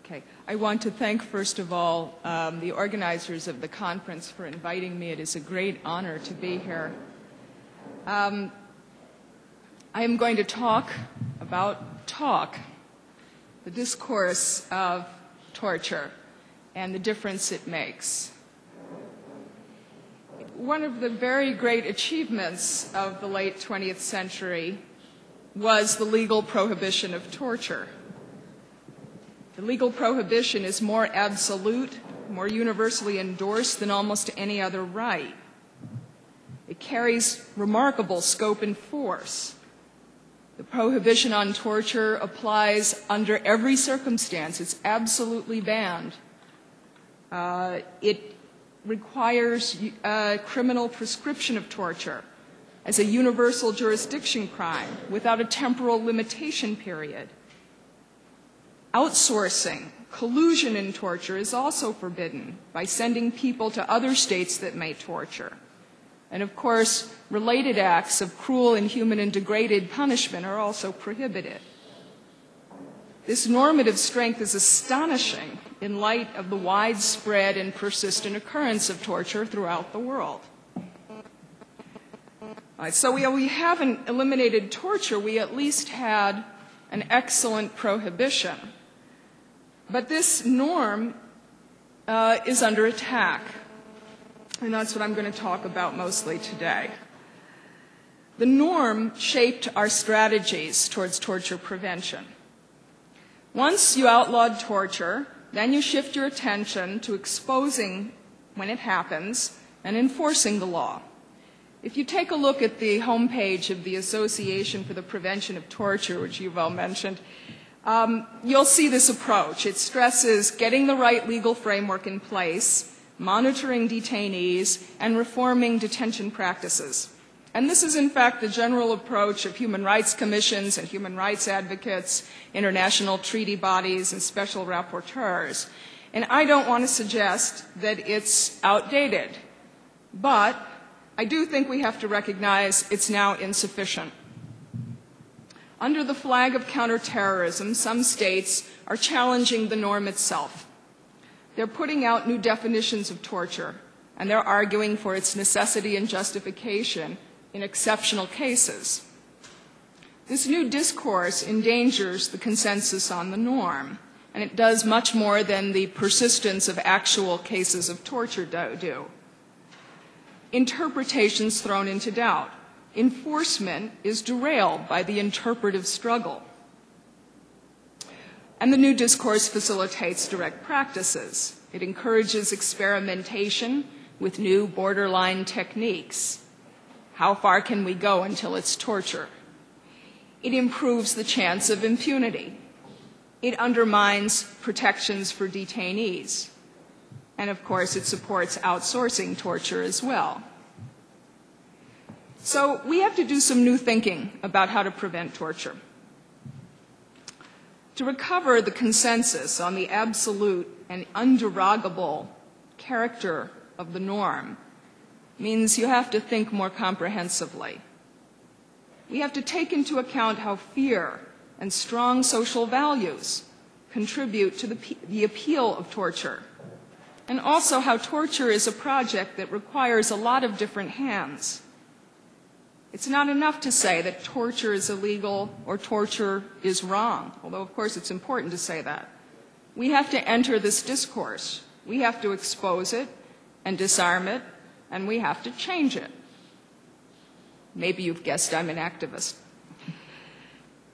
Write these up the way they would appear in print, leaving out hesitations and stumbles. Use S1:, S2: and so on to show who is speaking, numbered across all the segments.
S1: Okay. I want to thank, first of all, the organizers of the conference for inviting me. It is a great honor to be here. I am going to talk about the discourse of torture, and the difference it makes. One of the very great achievements of the late 20th century was the legal prohibition of torture. The legal prohibition is more absolute, more universally endorsed than almost any other right. It carries remarkable scope and force. The prohibition on torture applies under every circumstance. It's absolutely banned. It requires criminal prescription of torture as a universal jurisdiction crime without a temporal limitation period. Outsourcing, collusion in torture is also forbidden by sending people to other states that may torture. And of course, related acts of cruel, inhuman, and degraded punishment are also prohibited. This normative strength is astonishing in light of the widespread and persistent occurrence of torture throughout the world. So we haven't eliminated torture, we at least had an excellent prohibition. But this norm is under attack, and that's what I'm going to talk about mostly today. The norm shaped our strategies towards torture prevention. Once you outlawed torture, then you shift your attention to exposing when it happens and enforcing the law. If you take a look at the homepage of the Association for the Prevention of Torture, which you've all mentioned, you'll see this approach. It stresses getting the right legal framework in place, monitoring detainees, and reforming detention practices. And this is, in fact, the general approach of human rights commissions and human rights advocates, international treaty bodies, and special rapporteurs. And I don't want to suggest that it's outdated, but I do think we have to recognize it's now insufficient. Under the flag of counterterrorism, some states are challenging the norm itself. They're putting out new definitions of torture, and they're arguing for its necessity and justification in exceptional cases. This new discourse endangers the consensus on the norm, and it does much more than the persistence of actual cases of torture do. Interpretations thrown into doubt. Enforcement is derailed by the interpretive struggle. And the new discourse facilitates direct practices. It encourages experimentation with new borderline techniques. How far can we go until it's torture? It improves the chance of impunity. It undermines protections for detainees. And of course, it supports outsourcing torture as well. So we have to do some new thinking about how to prevent torture. To recover the consensus on the absolute and underaugable character of the norm means you have to think more comprehensively. We have to take into account how fear and strong social values contribute to the appeal of torture, and also how torture is a project that requires a lot of different hands. It's not enough to say that torture is illegal or torture is wrong, although of course it's important to say that. We have to enter this discourse. We have to expose it and disarm it, and we have to change it. Maybe you've guessed I'm an activist.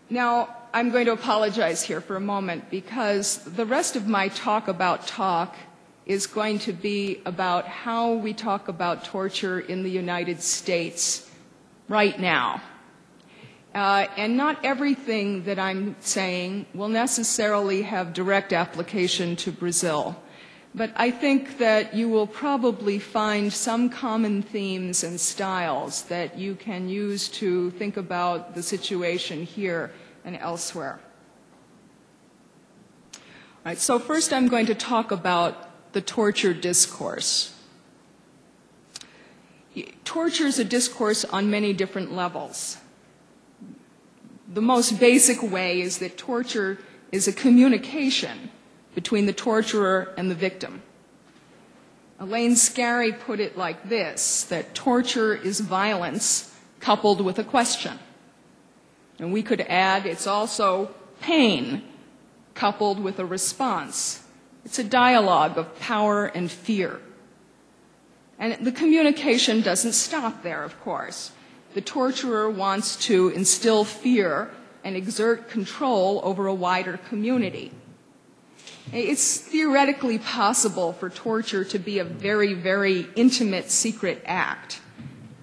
S1: Now, I'm going to apologize here for a moment because the rest of my talk about talk is going to be about how we talk about torture in the United States right now. And not everything that I'm saying will necessarily have direct application to Brazil. But I think that you will probably find some common themes and styles that you can use to think about the situation here and elsewhere. All right, so first I'm going to talk about the torture discourse. Torture is a discourse on many different levels. The most basic way is that torture is a communication between the torturer and the victim. Elaine Scarry put it like this, that torture is violence coupled with a question. And we could add it's also pain coupled with a response. It's a dialogue of power and fear. And the communication doesn't stop there, of course. The torturer wants to instill fear and exert control over a wider community. It's theoretically possible for torture to be a very, very intimate, secret act.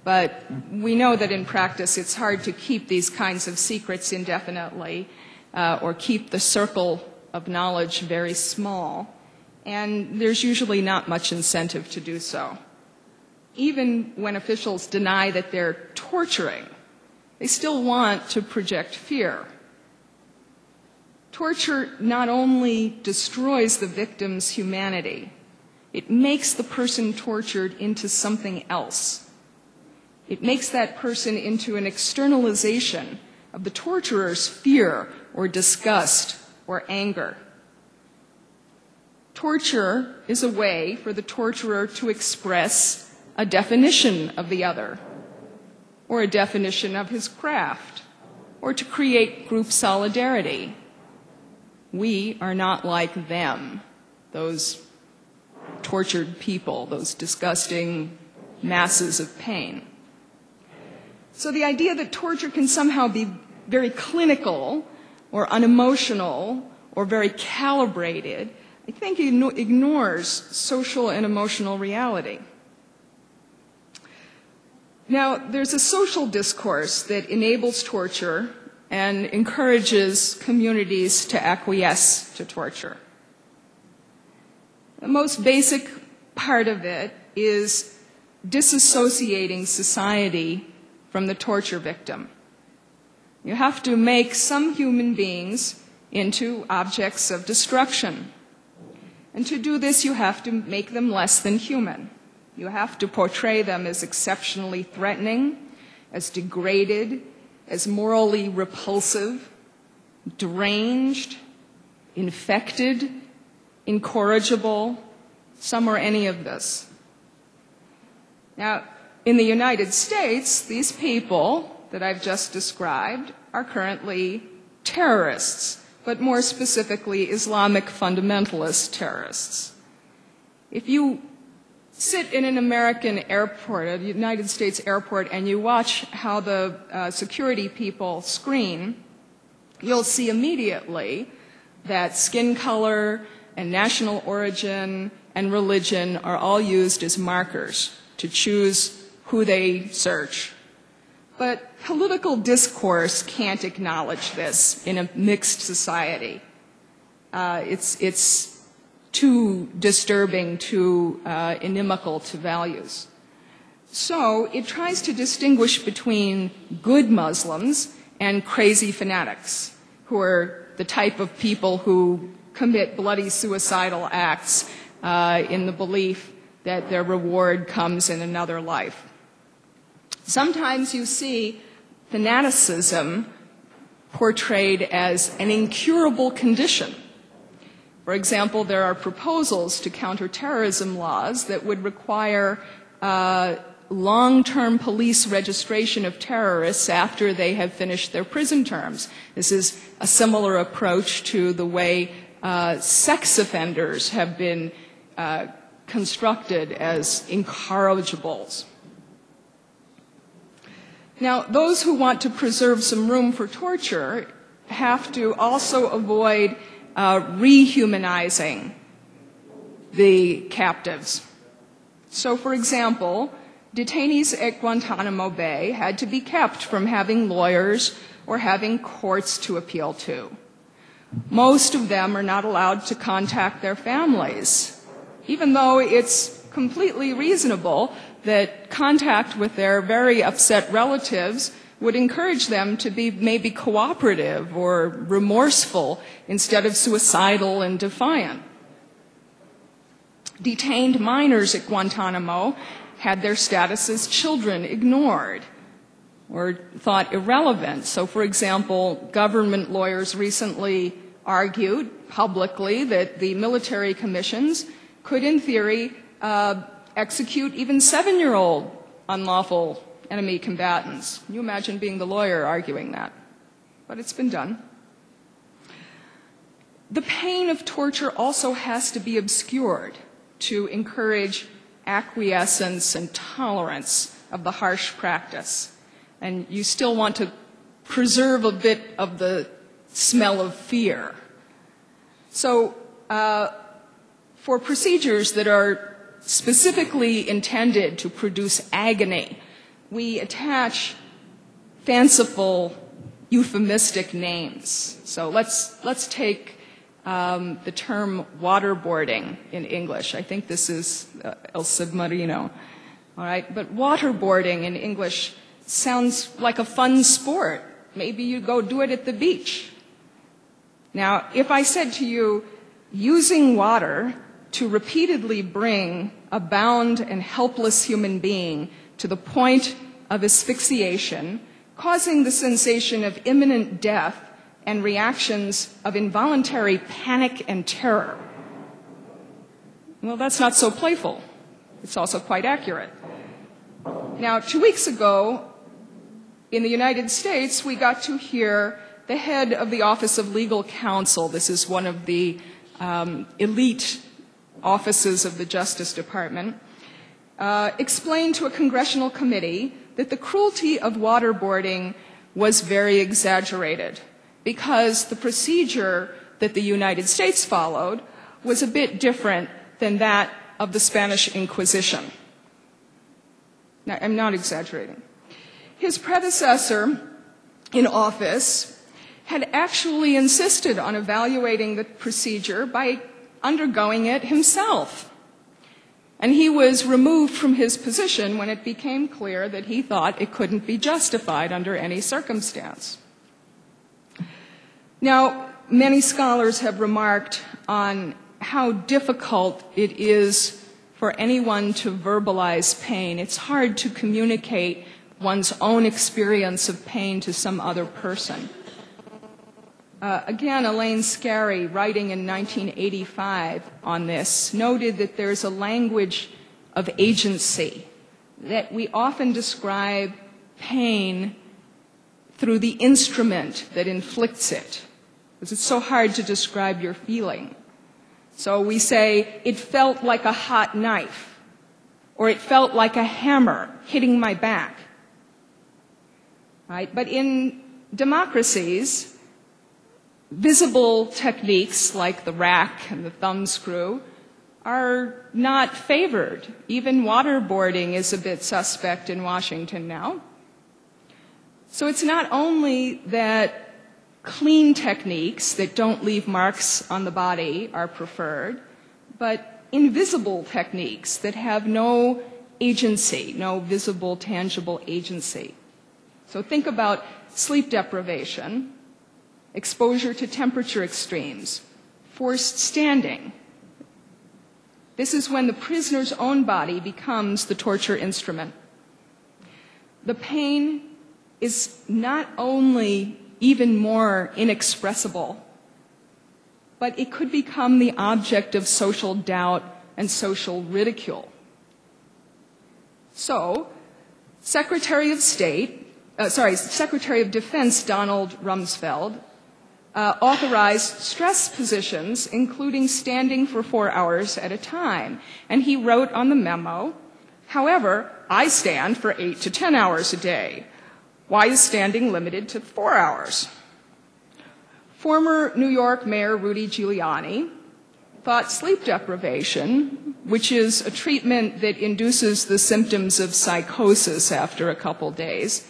S1: But we know that in practice it's hard to keep these kinds of secrets indefinitely or keep the circle of knowledge very small. And there's usually not much incentive to do so. Even when officials deny that they're torturing, they still want to project fear. Torture not only destroys the victim's humanity, it makes the person tortured into something else. It makes that person into an externalization of the torturer's fear or disgust or anger. Torture is a way for the torturer to express a definition of the other, or a definition of his craft, or to create group solidarity. We are not like them, those tortured people, those disgusting masses of pain. So the idea that torture can somehow be very clinical or unemotional or very calibrated, I think ignores social and emotional reality. Now, there's a social discourse that enables torture and encourages communities to acquiesce to torture. The most basic part of it is disassociating society from the torture victim. You have to make some human beings into objects of destruction. And to do this, you have to make them less than human. You have to portray them as exceptionally threatening, as degraded, as morally repulsive, deranged, infected, incorrigible, some or any of this. Now, in the United States, these people that I've just described are currently terrorists, but more specifically Islamic fundamentalist terrorists. If you sit in an American airport, a United States airport, and you watch how the security people screen, you'll see immediately that skin color and national origin and religion are all used as markers to choose who they search. But political discourse can't acknowledge this in a mixed society. It's too disturbing, too inimical to values. So it tries to distinguish between good Muslims and crazy fanatics, who are the type of people who commit bloody suicidal acts in the belief that their reward comes in another life. Sometimes you see fanaticism portrayed as an incurable condition. For example, there are proposals to counterterrorism laws that would require long-term police registration of terrorists after they have finished their prison terms. This is a similar approach to the way sex offenders have been constructed as incorrigibles. Now, those who want to preserve some room for torture have to also avoid rehumanizing the captives. So, for example, detainees at Guantanamo Bay had to be kept from having lawyers or having courts to appeal to. Most of them are not allowed to contact their families, even though it's completely reasonable that contact with their very upset relatives would encourage them to be maybe cooperative or remorseful instead of suicidal and defiant. Detained minors at Guantanamo had their status as children ignored or thought irrelevant. So, for example, government lawyers recently argued publicly that the military commissions could, in theory, execute even 7-year-old unlawful enemy combatants. Can you imagine being the lawyer arguing that? But it's been done. The pain of torture also has to be obscured to encourage acquiescence and tolerance of the harsh practice. And you still want to preserve a bit of the smell of fear. So for procedures that are specifically intended to produce agony, we attach fanciful, euphemistic names. So let's take the term waterboarding in English. I think this is El Submarino. All right, but waterboarding in English sounds like a fun sport. Maybe you go do it at the beach. Now, if I said to you, using water to repeatedly bring a bound and helpless human being to the point of asphyxiation, causing the sensation of imminent death and reactions of involuntary panic and terror, well, that's not so playful. It's also quite accurate. Now, 2 weeks ago, in the United States, we got to hear the head of the Office of Legal Counsel, this is one of the elite offices of the Justice Department, explain to a congressional committee that the cruelty of waterboarding was very exaggerated because the procedure that the United States followed was a bit different than that of the Spanish Inquisition. Now, I'm not exaggerating. His predecessor in office had actually insisted on evaluating the procedure by undergoing it himself. And he was removed from his position when it became clear that he thought it couldn't be justified under any circumstance. Now, many scholars have remarked on how difficult it is for anyone to verbalize pain. It's hard to communicate one's own experience of pain to some other person. Again, Elaine Scarry, writing in 1985 on this, noted that there's a language of agency, that we often describe pain through the instrument that inflicts it, because it's so hard to describe your feeling. So we say, it felt like a hot knife, or it felt like a hammer hitting my back. Right? But in democracies, visible techniques like the rack and the thumb screw are not favored. Even waterboarding is a bit suspect in Washington now. So it's not only that clean techniques that don't leave marks on the body are preferred, but invisible techniques that have no agency, no visible, tangible agency. So think about sleep deprivation, exposure to temperature extremes, forced standing. This is when the prisoner's own body becomes the torture instrument. The pain is not only even more inexpressible, but it could become the object of social doubt and social ridicule. So, Secretary of Defense Donald Rumsfeld authorized stress positions, including standing for 4 hours at a time. And he wrote on the memo, however, I stand for 8 to 10 hours a day. Why is standing limited to 4 hours? Former New York Mayor Rudy Giuliani thought sleep deprivation, which is a treatment that induces the symptoms of psychosis after a couple days,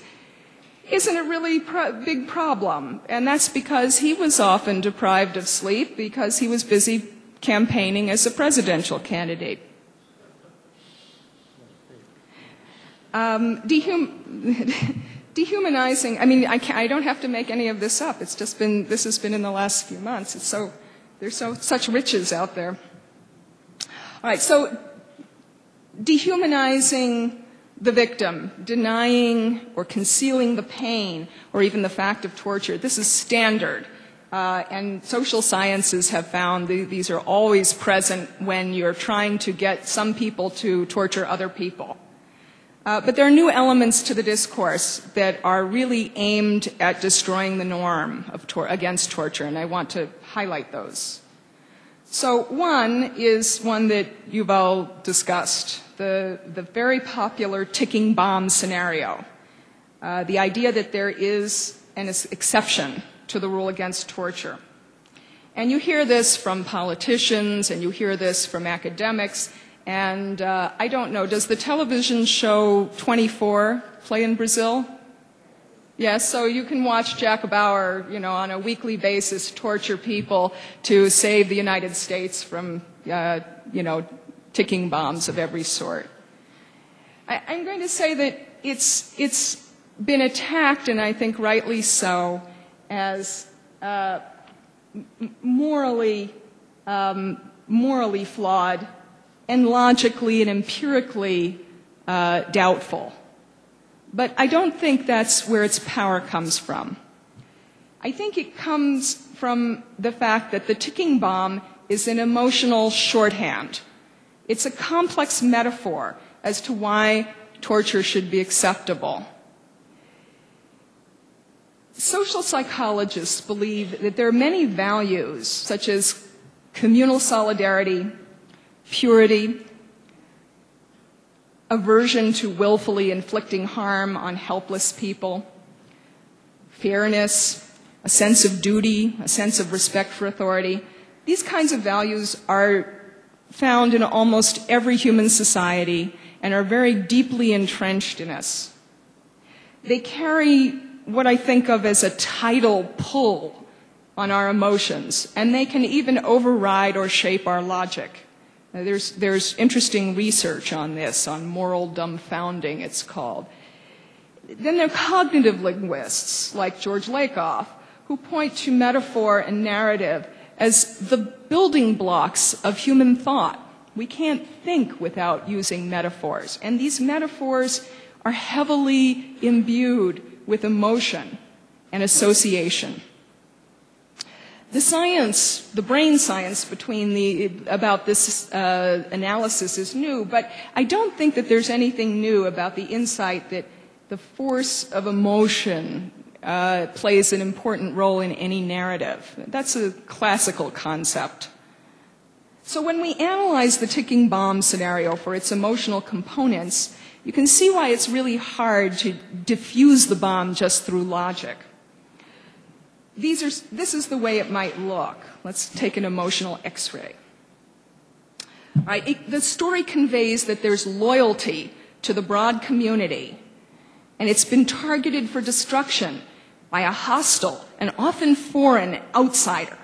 S1: isn't a really big problem. And that's because he was often deprived of sleep because he was busy campaigning as a presidential candidate. Dehumanizing, I mean, I don't have to make any of this up. It's just been, this has been in the last few months. There's such riches out there. All right, so dehumanizing the victim, denying or concealing the pain or even the fact of torture, this is standard and social sciences have found these are always present when you're trying to get some people to torture other people. But there are new elements to the discourse that are really aimed at destroying the norm of against torture, and I want to highlight those. So one is one that you've all discussed, the very popular ticking bomb scenario. The idea that there is an exception to the rule against torture. And you hear this from politicians, and you hear this from academics, and I don't know, does the television show 24 play in Brazil? Yes, so you can watch Jack Bauer, on a weekly basis torture people to save the United States from, ticking bombs of every sort. I'm going to say that it's been attacked, and I think rightly so, as morally flawed and logically and empirically doubtful. But I don't think that's where its power comes from. I think it comes from the fact that the ticking bomb is an emotional shorthand. It's a complex metaphor as to why torture should be acceptable. Social psychologists believe that there are many values, such as communal solidarity, purity, aversion to willfully inflicting harm on helpless people, fairness, a sense of duty, a sense of respect for authority. These kinds of values are found in almost every human society and are very deeply entrenched in us. They carry what I think of as a tidal pull on our emotions, and they can even override or shape our logic. There's interesting research on this, on moral dumbfounding, it's called. Then there are cognitive linguists, like George Lakoff, who point to metaphor and narrative as the building blocks of human thought. We can't think without using metaphors, and these metaphors are heavily imbued with emotion and association. The science, the brain science about this analysis is new, but I don't think that there's anything new about the insight that the force of emotion plays an important role in any narrative. That's a classical concept. So when we analyze the ticking bomb scenario for its emotional components, you can see why it's really hard to diffuse the bomb just through logic. This is the way it might look. Let's take an emotional X-ray. The story conveys that there's loyalty to the broad community, and it's been targeted for destruction by a hostile and often foreign outsider.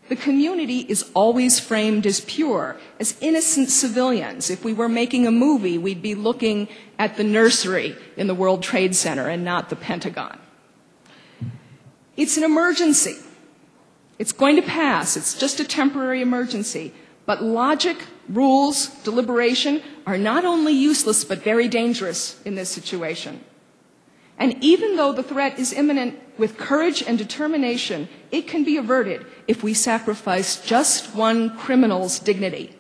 S1: The community is always framed as pure, as innocent civilians. If we were making a movie, we'd be looking at the nursery in the World Trade Center and not the Pentagon. It's an emergency. It's going to pass. It's just a temporary emergency. But logic, rules, deliberation are not only useless but very dangerous in this situation. And even though the threat is imminent, with courage and determination, it can be averted if we sacrifice just one criminal's dignity.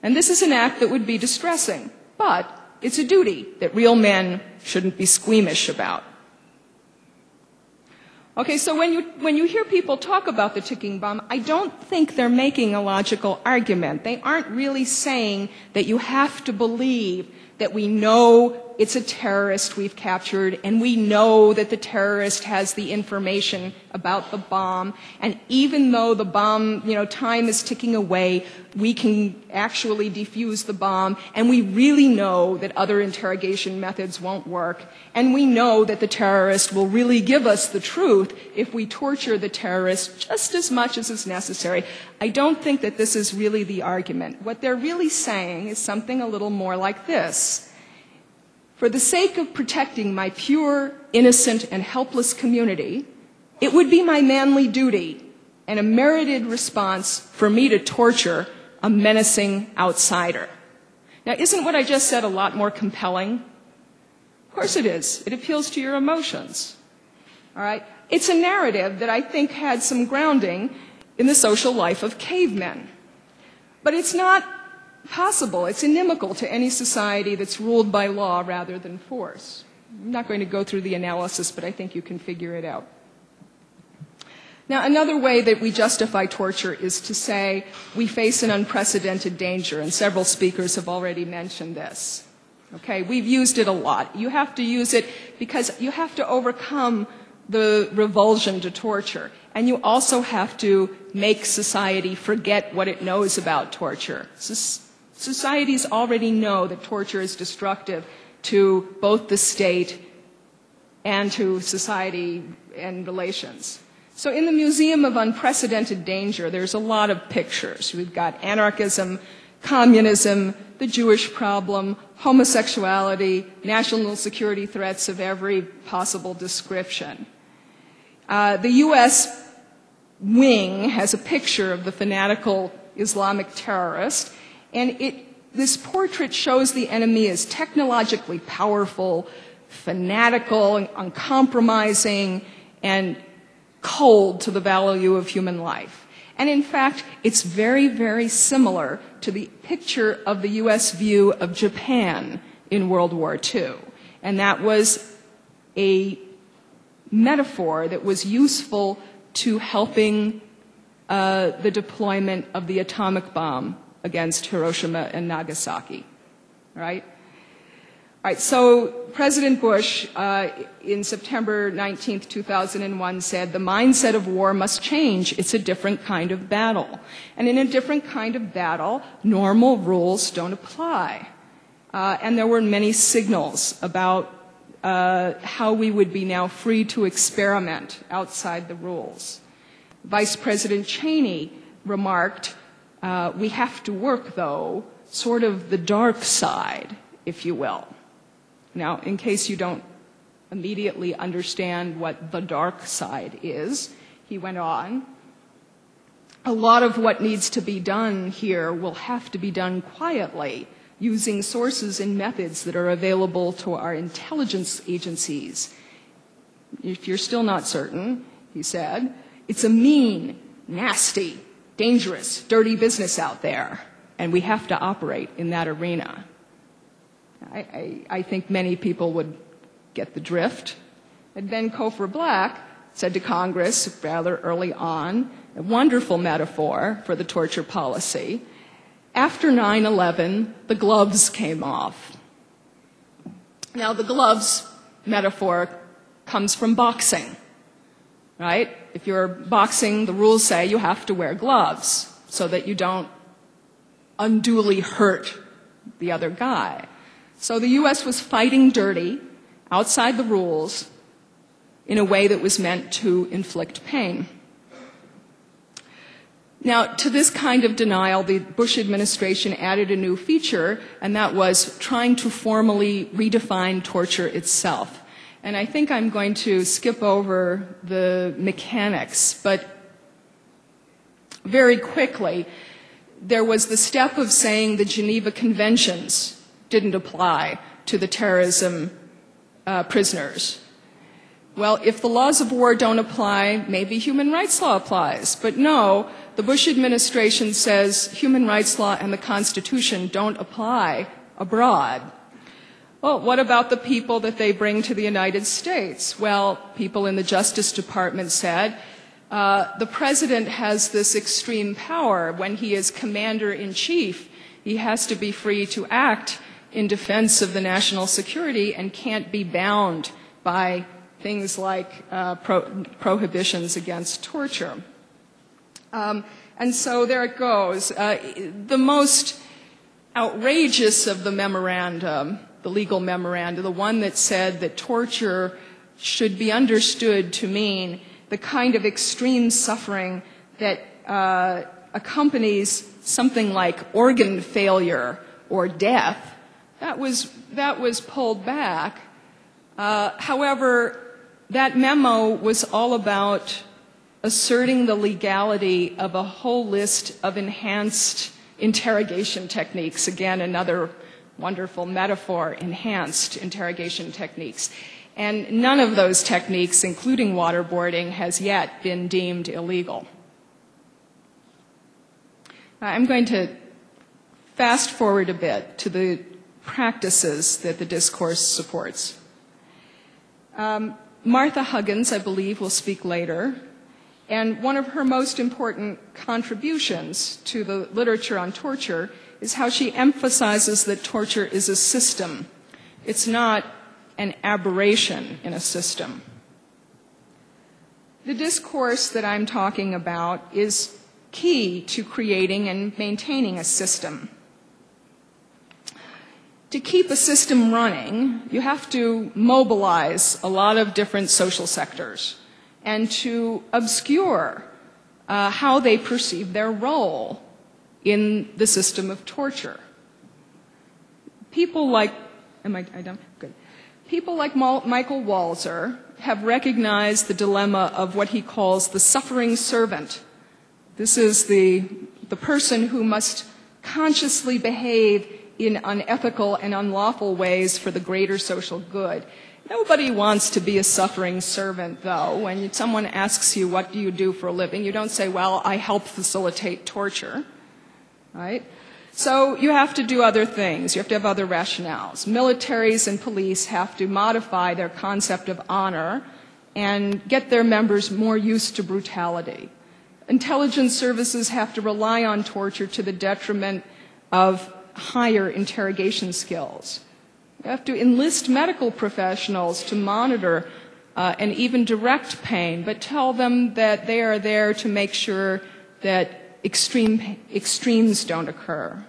S1: And this is an act that would be distressing, but it's a duty that real men shouldn't be squeamish about. Okay, so when you hear people talk about the ticking bomb, I don't think they're making a logical argument. They aren't really saying that you have to believe that we know it's a terrorist we've captured, and we know that the terrorist has the information about the bomb, and even though the bomb, time is ticking away, we can actually defuse the bomb, and we really know that other interrogation methods won't work, and we know that the terrorist will really give us the truth if we torture the terrorist just as much as is necessary. I don't think that this is really the argument. What they're really saying is something a little more like this. For the sake of protecting my pure, innocent, and helpless community, it would be my manly duty and a merited response for me to torture a menacing outsider. Now, isn't what I just said a lot more compelling? Of course it is. It appeals to your emotions. All right? it's a narrative that I think had some grounding in the social life of cavemen. But it's not possible, it's inimical to any society that's ruled by law rather than force. I'm not going to go through the analysis, but I think you can figure it out. Now, another way that we justify torture is to say we face an unprecedented danger, and several speakers have already mentioned this. Okay, we've used it a lot. You have to use it because you have to overcome the revulsion to torture, and you also have to make society forget what it knows about torture. Societies already know that torture is destructive to both the state and to society and relations. So in the Museum of Unprecedented Danger, there's a lot of pictures. We've got anarchism, communism, the Jewish problem, homosexuality, national security threats of every possible description. The U.S. wing has a picture of the fanatical Islamic terrorist, and this portrait shows the enemy as technologically powerful, fanatical, uncompromising, and cold to the value of human life. And in fact, it's very, very similar to the picture of the U.S. view of Japan in World War II. And that was a metaphor that was useful to helping the deployment of the atomic bomb against Hiroshima and Nagasaki, right? All right, so President Bush, in September 19th, 2001, said, the mindset of war must change. It's a different kind of battle. And in a different kind of battle, normal rules don't apply. And there were many signals about how we would be now free to experiment outside the rules. Vice President Cheney remarked, we have to work, though, sort of the dark side, if you will. Now, in case you don't immediately understand what the dark side is, he went on, a lot of what needs to be done here will have to be done quietly, using sources and methods that are available to our intelligence agencies. If you're still not certain, he said, it's a mean, nasty, dangerous, dirty business out there, and we have to operate in that arena. I think many people would get the drift. And then Cofer Black said to Congress rather early on, a wonderful metaphor for the torture policy, after 9/11, the gloves came off. Now, the gloves metaphor comes from boxing, right? If you're boxing, the rules say you have to wear gloves so that you don't unduly hurt the other guy. So the U.S. was fighting dirty, outside the rules, in a way that was meant to inflict pain. Now, to this kind of denial, the Bush administration added a new feature, and that was trying to formally redefine torture itself. And I think I'm going to skip over the mechanics, but very quickly, there was the step of saying the Geneva Conventions didn't apply to the terrorism prisoners. Well, if the laws of war don't apply, maybe human rights law applies. But no, the Bush administration says human rights law and the Constitution don't apply abroad. Well, what about the people that they bring to the United States? Well, people in the Justice Department said, the president has this extreme power. When he is commander-in-chief, he has to be free to act in defense of the national security and can't be bound by things like prohibitions against torture. And so there it goes. The most outrageous of the memoranda, the legal memoranda, the one that said that torture should be understood to mean the kind of extreme suffering that accompanies something like organ failure or death, that was pulled back. However, that memo was all about asserting the legality of a whole list of enhanced interrogation techniques. Again, another wonderful metaphor, enhanced interrogation techniques. And none of those techniques, including waterboarding, has yet been deemed illegal. I'm going to fast forward a bit to the practices that the discourse supports. Martha Huggins, I believe, will speak later. And one of her most important contributions to the literature on torture is how she emphasizes that torture is a system. It's not an aberration in a system. The discourse that I'm talking about is key to creating and maintaining a system. To keep a system running, you have to mobilize a lot of different social sectors and to obscure how they perceive their role in the system of torture. People like, am I done? Good. People like Michael Walzer have recognized the dilemma of what he calls the suffering servant. This is the person who must consciously behave in unethical and unlawful ways for the greater social good. Nobody wants to be a suffering servant, though. When someone asks you, what do you do for a living, you don't say, well, I help facilitate torture, right? So you have to do other things. You have to have other rationales. Militaries and police have to modify their concept of honor and get their members more used to brutality. Intelligence services have to rely on torture to the detriment of higher interrogation skills. You have to enlist medical professionals to monitor and even direct pain, but tell them that they are there to make sure that extremes don't occur.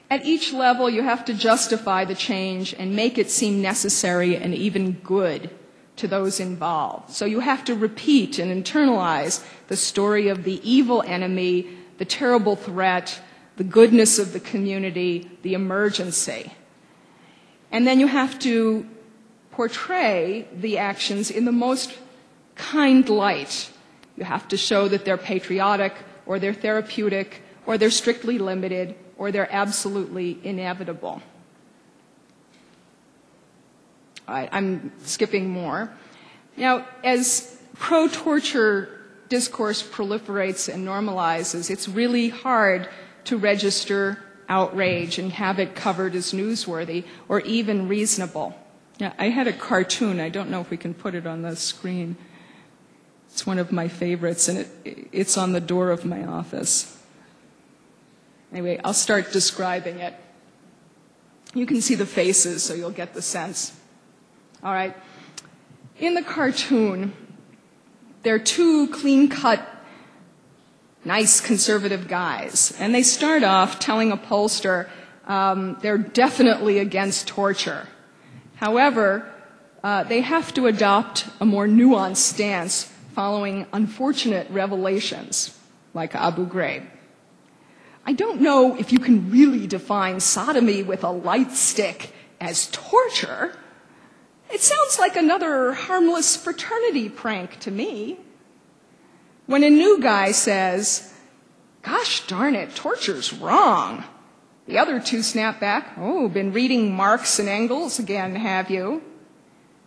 S1: At each level, you have to justify the change and make it seem necessary and even good to those involved. So you have to repeat and internalize the story of the evil enemy, the terrible threat, the goodness of the community, the emergency. And then you have to portray the actions in the most kind light. You have to show that they're patriotic, or they're therapeutic, or they're strictly limited, or they're absolutely inevitable. All right, I'm skipping more. Now, as pro-torture discourse proliferates and normalizes, it's really hard to register outrage and have it covered as newsworthy or even reasonable. Yeah, I had a cartoon. I don't know if we can put it on the screen. It's one of my favorites, and it's on the door of my office. Anyway, I'll start describing it. You can see the faces, so you'll get the sense. All right. In the cartoon, there are two clean-cut, nice conservative guys, and they start off telling a pollster they're definitely against torture. However, they have to adopt a more nuanced stance following unfortunate revelations, like Abu Ghraib. I don't know if you can really define sodomy with a light stick as torture. It sounds like another harmless fraternity prank to me. When a new guy says, gosh darn it, torture's wrong, the other two snap back, oh, been reading Marx and Engels again, have you?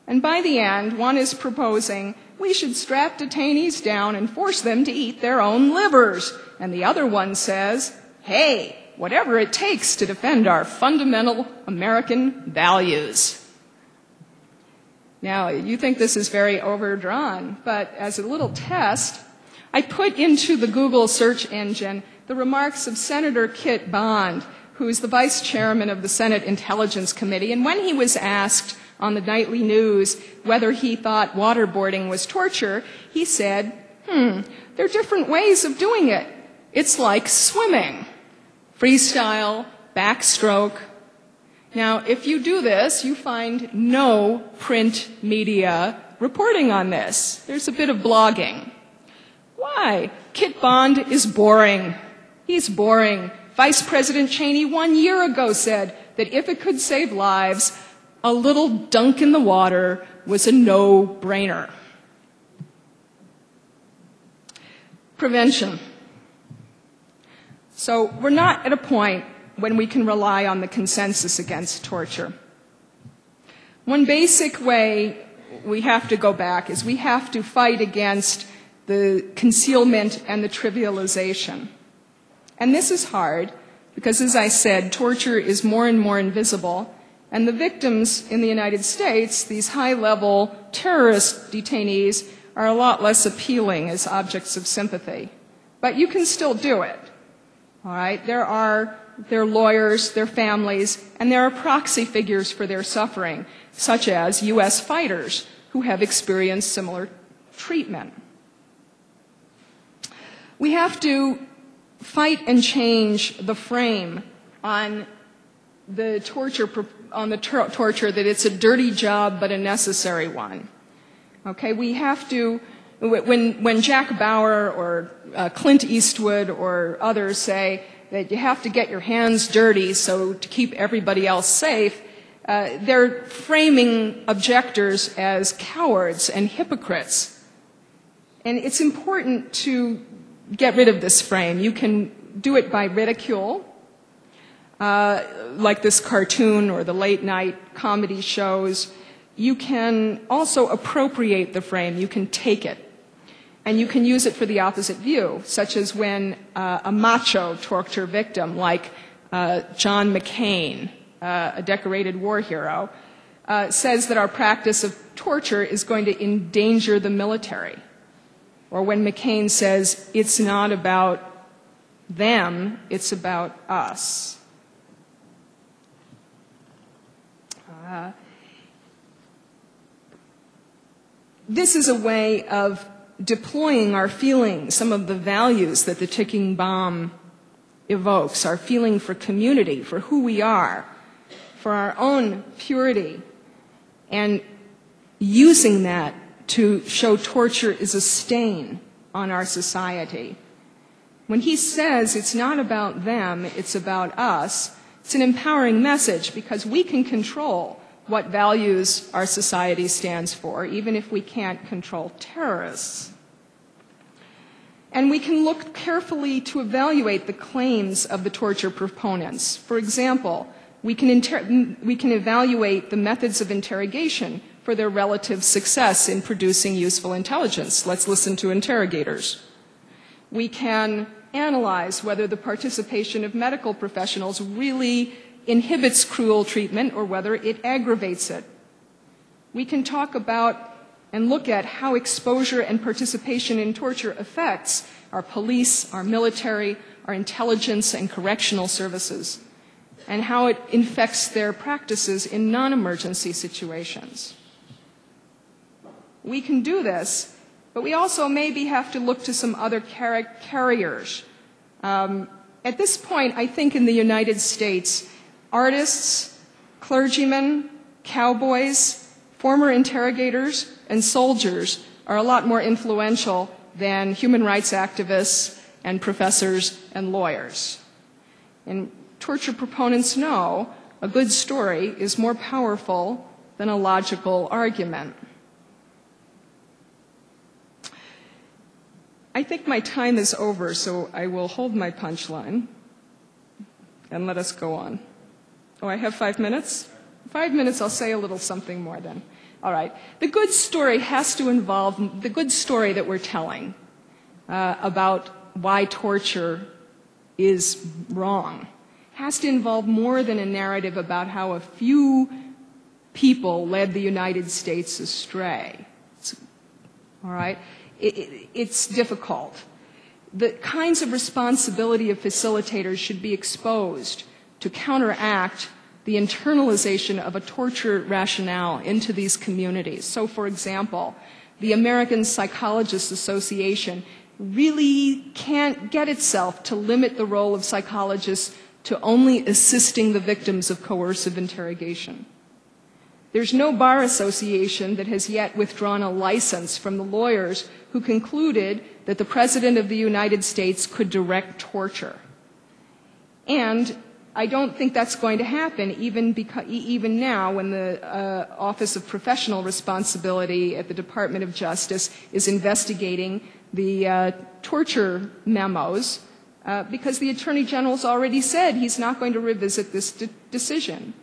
S1: And by the end, one is proposing we should strap detainees down and force them to eat their own livers. And the other one says, hey, whatever it takes to defend our fundamental American values. Now, you think this is very overdrawn, but as a little test, I put into the Google search engine the remarks of Senator Kit Bond, who is the vice chairman of the Senate Intelligence Committee, and when he was asked on the nightly news whether he thought waterboarding was torture, he said, there are different ways of doing it. It's like swimming. Freestyle, backstroke. Now, if you do this, you find no print media reporting on this. There's a bit of blogging. Why? Kit Bond is boring. He's boring. Vice President Cheney 1 year ago said that if it could save lives, a little dunk in the water was a no-brainer. Prevention. So we're not at a point when we can rely on the consensus against torture. One basic way we have to go back is we have to fight against the concealment and the trivialization. And this is hard because, as I said, torture is more and more invisible, and the victims in the United States, these high-level terrorist detainees, are a lot less appealing as objects of sympathy. But you can still do it. All right? There are their lawyers, their families, and there are proxy figures for their suffering, such as U.S. fighters who have experienced similar treatment. We have to fight and change the frame on the torture that it's a dirty job but a necessary one. Okay, we have to, when Jack Bauer or Clint Eastwood or others say that you have to get your hands dirty so to keep everybody else safe, they're framing objectors as cowards and hypocrites. And it's important to get rid of this frame. You can do it by ridicule, like this cartoon or the late-night comedy shows. You can also appropriate the frame. You can take it. And you can use it for the opposite view, such as when a macho torture victim like John McCain, a decorated war hero, says that our practice of torture is going to endanger the military. Or when McCain says, it's not about them, it's about us. This is a way of deploying our feelings, some of the values that the ticking bomb evokes, our feeling for community, for who we are, for our own purity, and using that to show torture is a stain on our society. When he says it's not about them, it's about us, it's an empowering message because we can control what values our society stands for, even if we can't control terrorists. And we can look carefully to evaluate the claims of the torture proponents. For example, we can evaluate the methods of interrogation for their relative success in producing useful intelligence. Let's listen to interrogators. We can analyze whether the participation of medical professionals really inhibits cruel treatment or whether it aggravates it. We can talk about and look at how exposure and participation in torture affects our police, our military, our intelligence and correctional services, and how it infects their practices in non-emergency situations. We can do this, but we also maybe have to look to some other carriers. At this point, I think in the United States, artists, clergymen, cowboys, former interrogators, and soldiers are a lot more influential than human rights activists and professors and lawyers. And torture proponents know a good story is more powerful than a logical argument. I think my time is over, so I will hold my punchline and let us go on. Oh, I have 5 minutes? 5 minutes, I'll say a little something more then. All right. The good story has to involve the good story that we're telling about why torture is wrong. Has to involve more than a narrative about how a few people led the United States astray. All right? It's difficult. The kinds of responsibility of facilitators should be exposed to counteract the internalization of a torture rationale into these communities. So, for example, the American Psychologists Association really can't get itself to limit the role of psychologists to only assisting the victims of coercive interrogation. There's no bar association that has yet withdrawn a license from the lawyers who concluded that the President of the United States could direct torture. And I don't think that's going to happen even now when the Office of Professional Responsibility at the Department of Justice is investigating the torture memos because the Attorney General's already said he's not going to revisit this decision.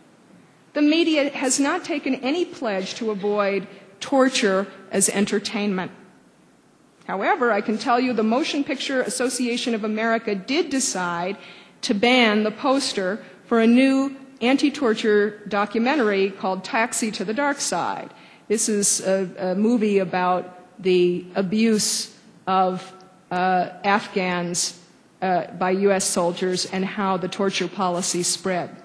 S1: The media has not taken any pledge to avoid torture as entertainment. However, I can tell you the Motion Picture Association of America did decide to ban the poster for a new anti-torture documentary called Taxi to the Dark Side. This is a movie about the abuse of Afghans by U.S. soldiers and how the torture policy spread.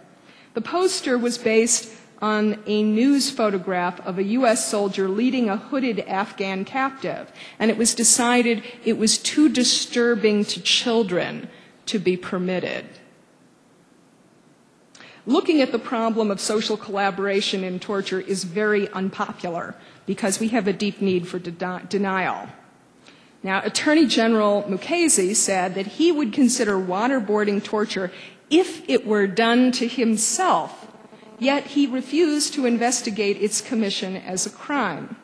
S1: The poster was based on a news photograph of a U.S. soldier leading a hooded Afghan captive, and it was decided it was too disturbing to children to be permitted. Looking at the problem of social collaboration in torture is very unpopular because we have a deep need for denial. Now, Attorney General Mukasey said that he would consider waterboarding torture if it were done to himself, yet he refused to investigate its commission as a crime.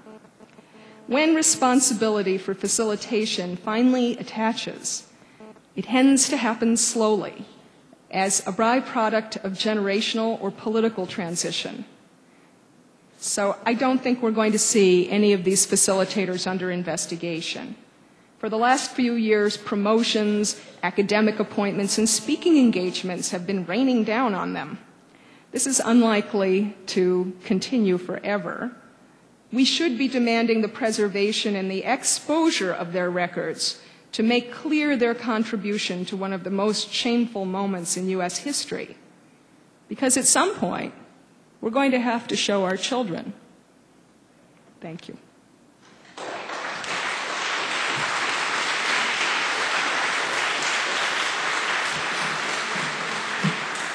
S1: When responsibility for facilitation finally attaches, it tends to happen slowly, as a byproduct of generational or political transition. So I don't think we're going to see any of these facilitators under investigation. For the last few years, promotions, academic appointments, and speaking engagements have been raining down on them. This is unlikely to continue forever. We should be demanding the preservation and the exposure of their records to make clear their contribution to one of the most shameful moments in U.S. history. Because at some point, we're going to have to show our children. Thank you.